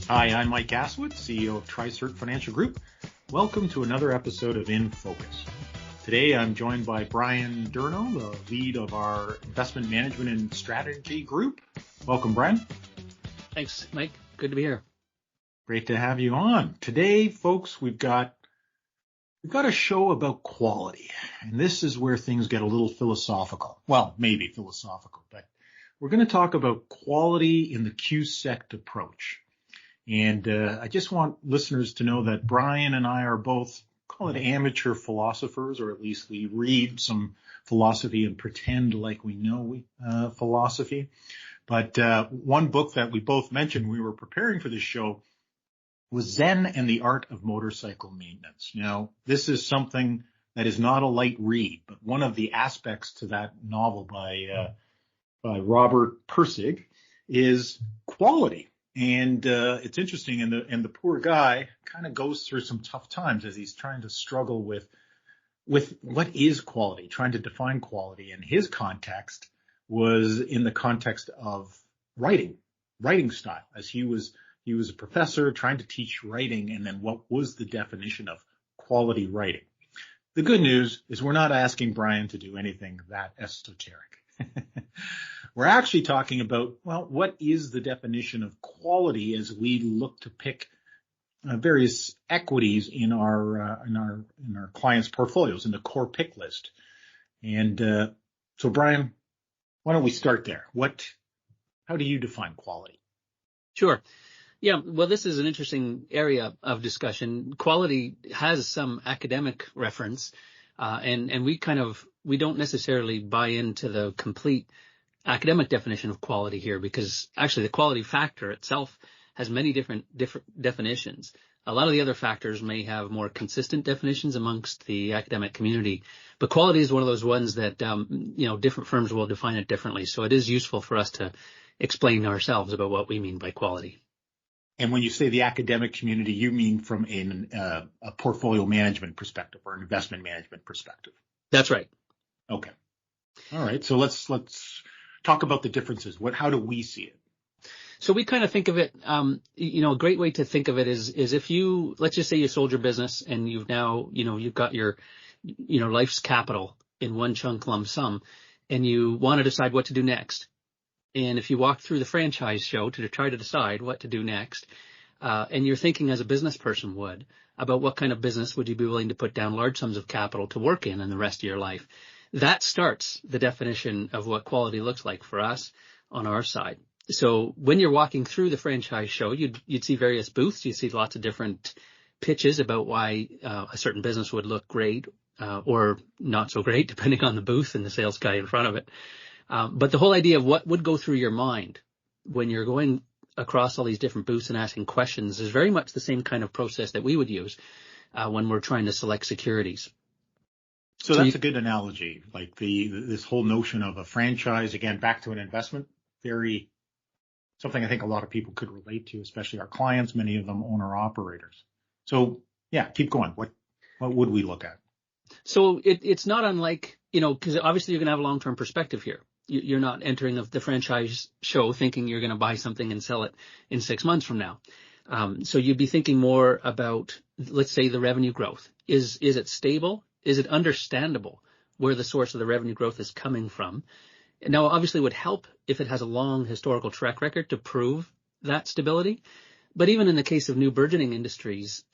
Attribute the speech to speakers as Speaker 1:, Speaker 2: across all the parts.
Speaker 1: Hi, I'm Mike Gassewitz, CEO of TriCert Financial Group. Welcome to another episode of InFocus. Today, I'm joined by Brian Durno, the lead of our investment management and strategy group. Welcome, Brian.
Speaker 2: Thanks, Mike. Good to be here.
Speaker 1: Great to have you on. Today, folks, we've got a show about quality, and this is where things get a little philosophical. Well, maybe philosophical, but we're going to talk about quality in the QSect approach. And I just want listeners to know that Brian and I are both, call it amateur philosophers, or at least we read some philosophy and pretend like we know philosophy. But one book that we both mentioned when we were preparing for this show was Zen and the Art of Motorcycle Maintenance. Now, this is something that is not a light read, but one of the aspects to that novel by Robert Pirsig is quality. And it's interesting, and the poor guy kind of goes through some tough times as he's trying to struggle with what is quality, trying to define quality. And his context was in the context of writing style, as he was a professor trying to teach writing, and then what was the definition of quality writing. The good news is we're not asking Brian to do anything that esoteric. We're actually talking about, well, what is the definition of quality as we look to pick various equities in our clients' portfolios, in the core pick list. And so, Brian, why don't we start there? How do you define quality?
Speaker 2: Sure. Yeah, well, this is an interesting area of discussion. Quality has some academic reference, and we don't necessarily buy into the complete academic definition of quality here, because actually the quality factor itself has many different definitions. A lot of the other factors may have more consistent definitions amongst the academic community, but quality is one of those ones that different firms will define it differently. So it is useful for us to explain ourselves about what we mean by quality.
Speaker 1: And when you say the academic community, you mean from a portfolio management perspective or an investment management perspective?
Speaker 2: That's right.
Speaker 1: Okay. All right. So let's talk about the differences. How do we see it?
Speaker 2: So we kind of think of it, a great way to think of it is if let's just say you sold your business and you've now, you've got your, life's capital in one chunk lump sum, and you want to decide what to do next. And if you walk through the franchise show to try to decide what to do next, and you're thinking as a business person would about what kind of business would you be willing to put down large sums of capital to work in the rest of your life, that starts the definition of what quality looks like for us on our side. So when you're walking through the franchise show, you'd see various booths. You see lots of different pitches about why a certain business would look great or not so great, depending on the booth and the sales guy in front of it. But the whole idea of what would go through your mind when you're going across all these different booths and asking questions is very much the same kind of process that we would use when we're trying to select securities.
Speaker 1: So that's a good analogy, like this whole notion of a franchise, again, back to an investment, something I think a lot of people could relate to, especially our clients, many of them owner-operators. So, yeah, keep going. What would we look at?
Speaker 2: So it's not unlike, because obviously you're going to have a long-term perspective here. You're not entering the franchise show thinking you're going to buy something and sell it in 6 months from now. So you'd be thinking more about, let's say, the revenue growth. Is it stable? Is it understandable where the source of the revenue growth is coming from? Now, obviously, it would help if it has a long historical track record to prove that stability. But even in the case of new burgeoning industries,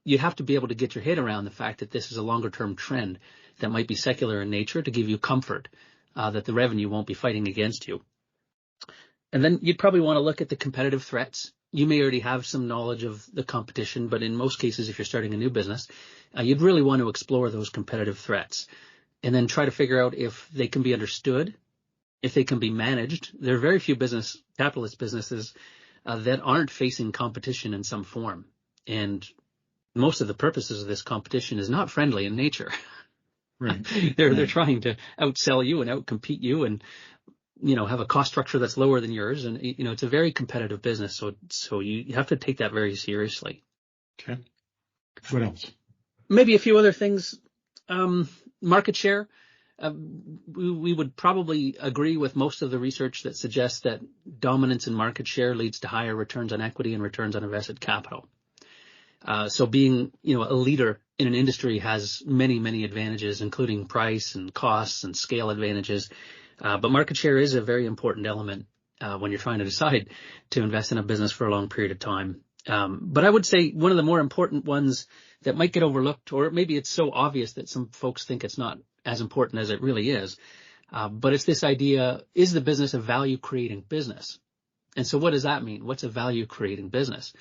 Speaker 2: you have to be able to get your head around the fact that this is a longer-term trend that might be secular in nature to give you comfort that the revenue won't be fighting against you. And then you'd probably want to look at the competitive threats. You may already have some knowledge of the competition, but in most cases, if you're starting a new business, you'd really want to explore those competitive threats and then try to figure out if they can be understood, if they can be managed. There are very few capitalist businesses that aren't facing competition in some form. And most of the purposes of this competition is not friendly in nature.
Speaker 1: Right.
Speaker 2: They're trying to outsell you and outcompete you and, have a cost structure that's lower than yours. And, it's a very competitive business. So you have to take that very seriously.
Speaker 1: Okay. What else?
Speaker 2: Maybe a few other things. Market share. We would probably agree with most of the research that suggests that dominance in market share leads to higher returns on equity and returns on invested capital. So being, a leader in an industry has many, many advantages, including price and costs and scale advantages. But market share is a very important element when you're trying to decide to invest in a business for a long period of time. But I would say one of the more important ones that might get overlooked, or maybe it's so obvious that some folks think it's not as important as it really is. But it's this idea, is the business a value creating business? And so what does that mean? What's a value creating business?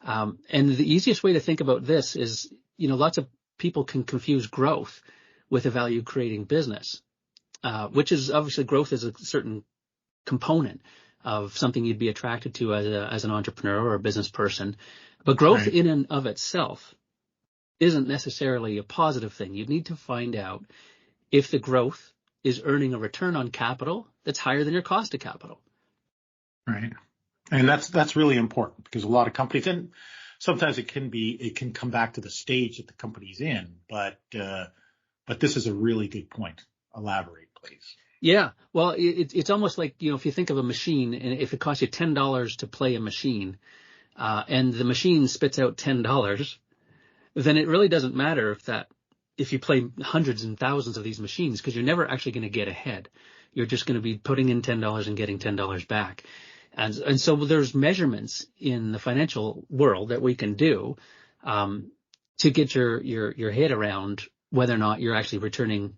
Speaker 2: And the easiest way to think about this is, lots of people can confuse growth with a value creating business, which is obviously growth is a certain component of something you'd be attracted to as an entrepreneur or a business person. But growth in and of itself isn't necessarily a positive thing. You need to find out if the growth is earning a return on capital that's higher than your cost of capital.
Speaker 1: Right. And that's really important, because a lot of companies, and sometimes it can come back to the stage that the company's in, but this is a really good point. Elaborate, please.
Speaker 2: Yeah. Well, it's almost like, if you think of a machine, and if it costs you $10 to play a machine, and the machine spits out $10, then it really doesn't matter if you play hundreds and thousands of these machines, because you're never actually going to get ahead. You're just going to be putting in $10 and getting $10 back. And so there's measurements in the financial world that we can do, to get your head around whether or not you're actually returning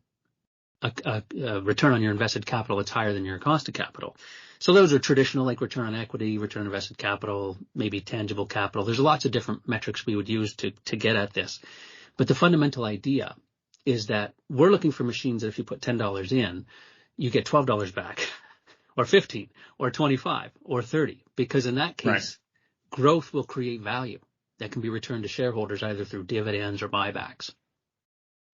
Speaker 2: a return on your invested capital that's higher than your cost of capital. So those are traditional, like return on equity, return on invested capital, maybe tangible capital. There's lots of different metrics we would use to get at this. But the fundamental idea is that we're looking for machines that if you put $10 in, you get $12 back, or 15, or 25, or 30, because in that case, growth will create value that can be returned to shareholders either through dividends or buybacks.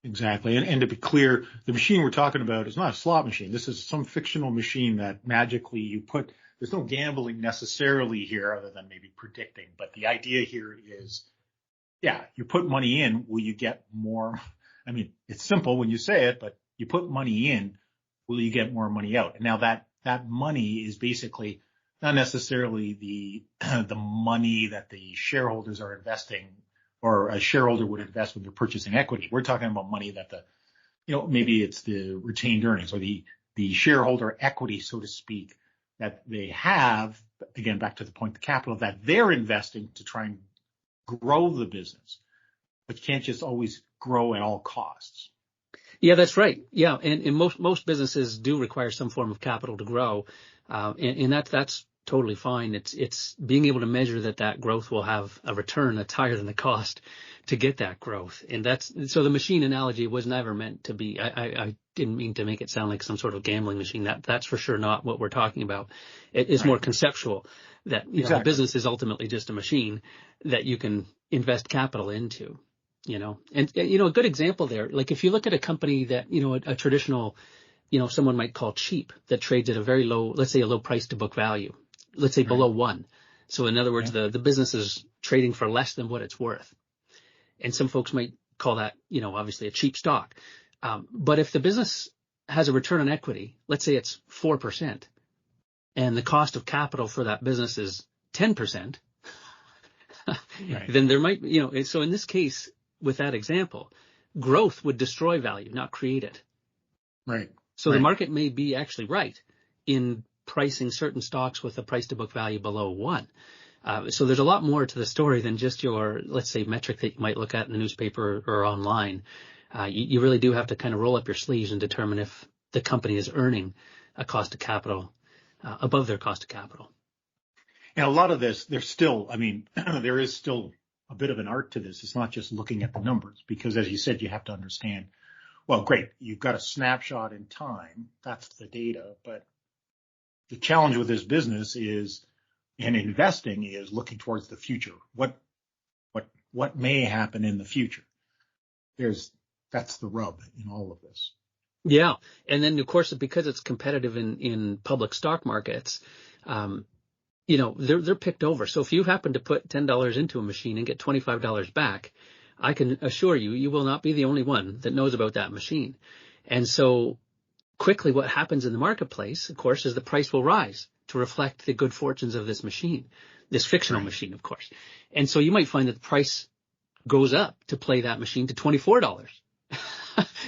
Speaker 1: Exactly. And to be clear, the machine we're talking about is not a slot machine. This is some fictional machine that magically there's no gambling necessarily here other than maybe predicting. But the idea here is, you put money in, will you get more? I mean, it's simple when you say it, but you put money in, will you get more money out? And now that money is basically not necessarily the money that the shareholders are investing, or a shareholder would invest when they're purchasing equity. We're talking about money that maybe it's the retained earnings or the shareholder equity, so to speak, that they have, again, back to the point, the capital that they're investing to try and grow the business. But you can't just always grow at all costs.
Speaker 2: Yeah, that's right. Yeah. And most businesses do require some form of capital to grow. And that's totally fine. It's being able to measure that growth will have a return that's higher than the cost to get that growth. And so the machine analogy was never meant to be, I didn't mean to make it sound like some sort of gambling machine. That's for sure not what we're talking about. It is more conceptual that a business is ultimately just a machine that you can invest capital into, and a good example there, like if you look at a company that, a traditional, someone might call cheap, that trades at a very low, let's say a low price to book value. Let's say below 1. So in other words, the business is trading for less than what it's worth. And some folks might call that, obviously a cheap stock. But if the business has a return on equity, let's say it's 4%, and the cost of capital for that business is 10%, then there might, so in this case, with that example, growth would destroy value, not create it.
Speaker 1: Right.
Speaker 2: So the market may be actually right in pricing certain stocks with a price to book value below 1. So there's a lot more to the story than just your, let's say, metric that you might look at in the newspaper or online. You really do have to kind of roll up your sleeves and determine if the company is earning a cost of capital above their cost of capital.
Speaker 1: And a lot of this, there is still a bit of an art to this. It's not just looking at the numbers, because as you said, you have to understand, well, great, you've got a snapshot in time. That's the data. But the challenge with this business and investing is looking towards the future. What may happen in the future? That's the rub in all of this.
Speaker 2: Yeah. And then, of course, because it's competitive in public stock markets, they're picked over. So if you happen to put $10 into a machine and get $25 back, I can assure you will not be the only one that knows about that machine. And so quickly what happens in the marketplace, of course, is the price will rise to reflect the good fortunes of this machine, this fictional machine, of course. And so you might find that the price goes up to play that machine to $24.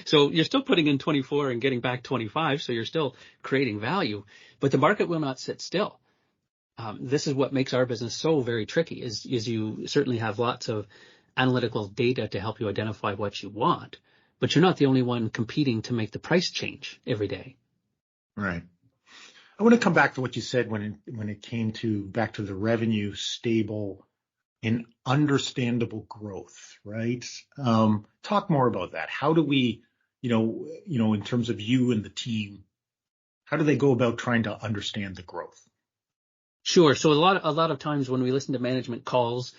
Speaker 2: So you're still putting in 24 and getting back 25. So you're still creating value, but the market will not sit still. This is what makes our business so very tricky is you certainly have lots of analytical data to help you identify what you want, but you're not the only one competing to make the price change every day.
Speaker 1: Right. I want to come back to what you said when it came to back to the revenue stable and understandable growth, right? Talk more about that. How do we, in terms of you and the team, how do they go about trying to understand the growth?
Speaker 2: Sure. So a lot of times when we listen to management calls,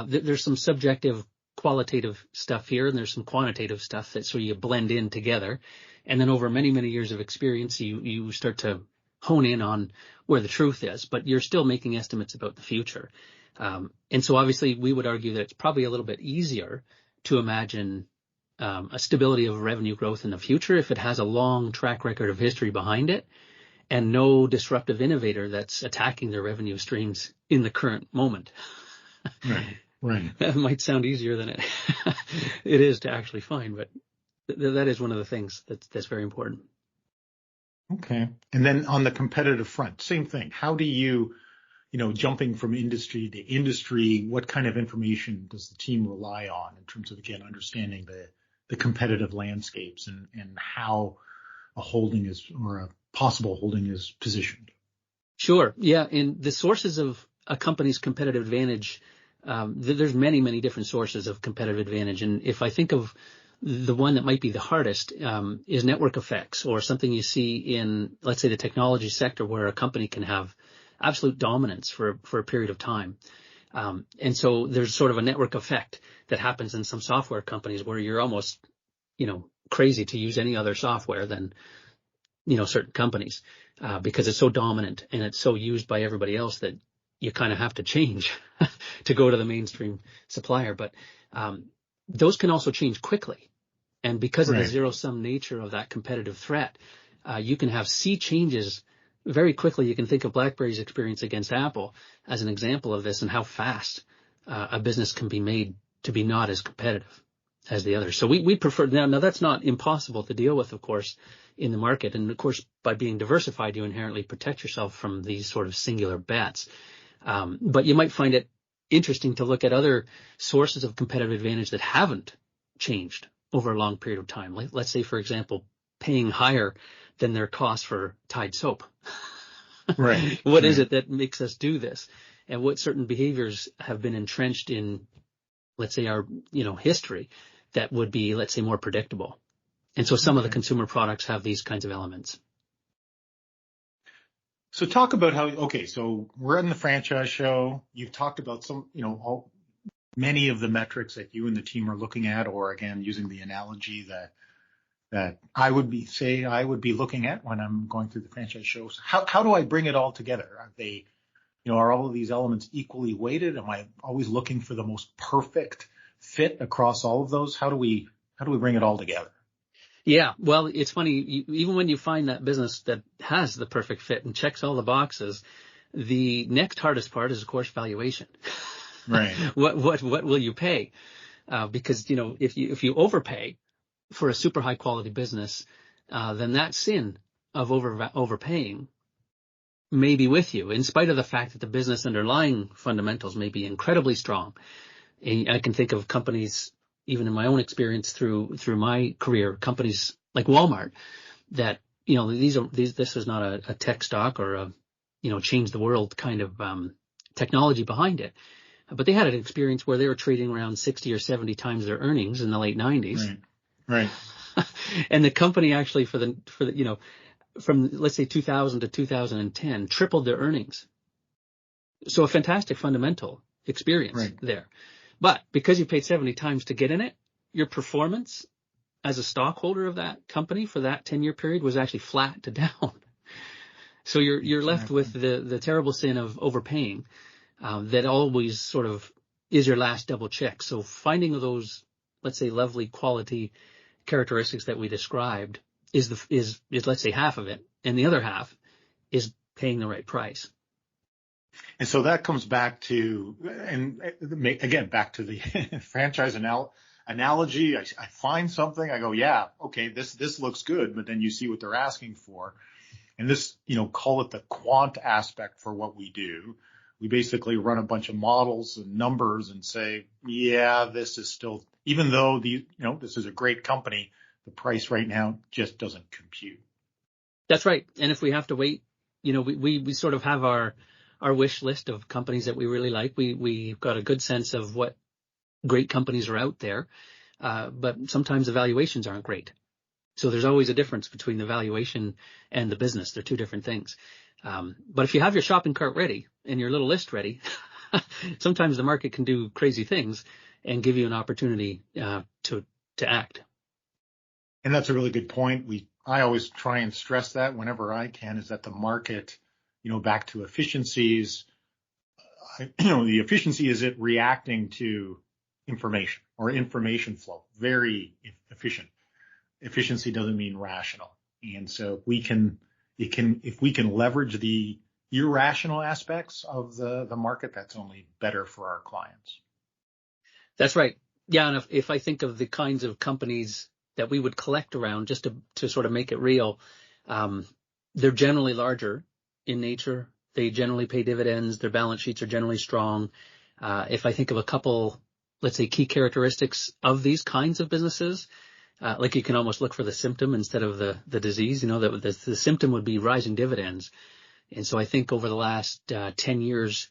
Speaker 2: there's some subjective qualitative stuff here, and there's some quantitative stuff that so you blend in together. And then over many, many years of experience, you start to hone in on where the truth is, but you're still making estimates about the future. And so obviously we would argue that it's probably a little bit easier to imagine a stability of revenue growth in the future if it has a long track record of history behind it and no disruptive innovator that's attacking their revenue streams in the current moment. Right. That might sound easier than it is to actually find, but that is one of the things that's very important.
Speaker 1: Okay. And then on the competitive front, same thing. How do you, jumping from industry to industry, what kind of information does the team rely on in terms of, again, understanding the competitive landscapes and how a holding is or a possible holding is positioned? Sure.
Speaker 2: Yeah. And the sources of a company's competitive advantage, there's many, many different sources of competitive advantage. And if I think of the one that might be the hardest is network effects, or something you see in, let's say, the technology sector where a company can have absolute dominance for a period of time. And so there's sort of a network effect that happens in some software companies where you're almost, crazy to use any other software than, certain companies because it's so dominant and it's so used by everybody else that you kind of have to change to go to the mainstream supplier. But those can also change quickly. And because of the zero-sum nature of that competitive threat, you can have sea changes very quickly. You can think of BlackBerry's experience against Apple as an example of this and how fast a business can be made to be not as competitive as the others. So we prefer, now that's not impossible to deal with, of course, in the market. And of course, by being diversified, you inherently protect yourself from these sort of singular bets. But you might find it interesting to look at other sources of competitive advantage that haven't changed over a long period of time. Let's say, for example, paying higher than their cost for Tide soap. What is it that makes us do this? And what certain behaviors have been entrenched in, let's say, our, history that would be, let's say, more predictable. And so some of the consumer products have these kinds of elements.
Speaker 1: So talk about so we're in the franchise show. You've talked about some, many of the metrics that you and the team are looking at, or again, using the analogy that I would be looking at when I'm going through the franchise shows. How do I bring it all together? Are they, are all of these elements equally weighted? Am I always looking for the most perfect fit across all of those? How do we bring it all together?
Speaker 2: Yeah, well, it's funny, even when you find that business that has the perfect fit and checks all the boxes, the next hardest part is, of course, valuation.
Speaker 1: Right.
Speaker 2: What will you pay? Because, if you overpay for a super high quality business, then that sin of overpaying may be with you, in spite of the fact that the business underlying fundamentals may be incredibly strong. And I can think of companies, even in my own experience through my career, companies like Walmart that, this is not a tech stock or a, change the world kind of technology behind it. But they had an experience where they were trading around 60 or 70 times their earnings in the late 90s.
Speaker 1: Right.
Speaker 2: And the company actually from let's say 2000 to 2010 tripled their earnings. So a fantastic fundamental experience there. But because you paid 70 times to get in it, your performance as a stockholder of that company for that 10-year period was actually flat to down. So you're left with the terrible sin of overpaying that always sort of is your last double check. So finding those, let's say, lovely quality characteristics that we described is let's say half of it, and the other half is paying the right price.
Speaker 1: And so that comes back to, and again, back to the franchise analogy. I find something, I go, yeah, okay, this looks good, but then you see what they're asking for. And this, call it the quant aspect for what we do. We basically run a bunch of models and numbers and say, yeah, this is still, even though this is a great company, the price right now just doesn't compute.
Speaker 2: That's right. And if we have to wait, we sort of have our wish list of companies that we really like. We've got a good sense of what great companies are out there. But sometimes the valuations aren't great. So there's always a difference between the valuation and the business. They're two different things. But if you have your shopping cart ready and your little list ready, sometimes the market can do crazy things and give you an opportunity to act.
Speaker 1: And that's a really good point. I always try and stress that whenever I can, is that the market, back to efficiencies, the efficiency is it reacting to information or information flow. Very efficient. Efficiency doesn't mean rational. And so if we can leverage the irrational aspects of the market, that's only better for our clients.
Speaker 2: That's right. Yeah. And if I think of the kinds of companies that we would collect around, just to sort of make it real, they're generally larger in nature. They generally pay dividends. Their balance sheets are generally strong. If I think of a couple, let's say, key characteristics of these kinds of businesses, like you can almost look for the symptom instead of the disease, the symptom would be rising dividends. And so I think over the last 10 years,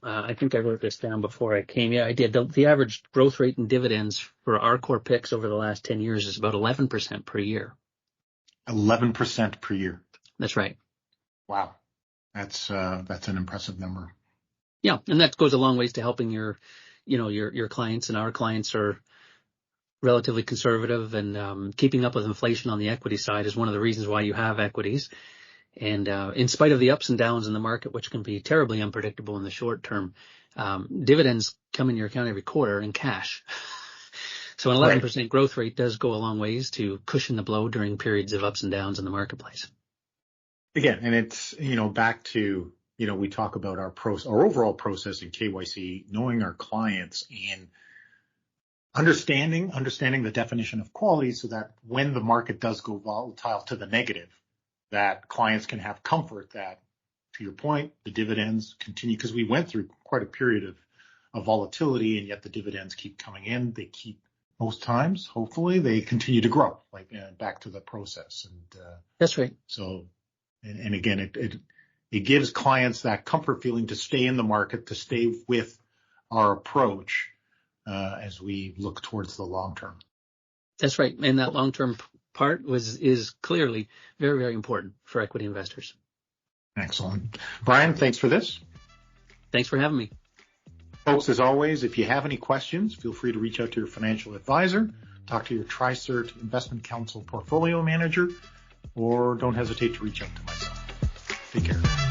Speaker 2: I think I wrote this down before I came. Yeah, I did. The average growth rate in dividends for our core picks over the last 10 years is about 11% per year.
Speaker 1: 11% per year.
Speaker 2: That's right.
Speaker 1: Wow. That's an impressive number.
Speaker 2: Yeah. And that goes a long ways to helping your clients, and our clients are relatively conservative, and keeping up with inflation on the equity side is one of the reasons why you have equities. And in spite of the ups and downs in the market, which can be terribly unpredictable in the short term, dividends come in your account every quarter in cash. So an 11% growth rate does go a long ways to cushion the blow during periods of ups and downs in the marketplace. Again,
Speaker 1: and it's, back to, we talk about our overall process in KYC, knowing our clients and understanding the definition of quality, so that when the market does go volatile to the negative, that clients can have comfort that, to your point, the dividends continue, because we went through quite a period of volatility, and yet the dividends keep coming in. They keep, most times, hopefully, they continue to grow, back to the process. And
Speaker 2: that's right.
Speaker 1: So, and again, it gives clients that comfort feeling to stay in the market, to stay with our approach as we look towards the long term.
Speaker 2: That's right. And that long term part is clearly very, very important for equity investors.
Speaker 1: Excellent. Brian, thanks for this.
Speaker 2: Thanks for having me.
Speaker 1: Folks, as always, if you have any questions, feel free to reach out to your financial advisor, talk to your TriCert Investment Counsel portfolio manager, or don't hesitate to reach out to myself. Take care.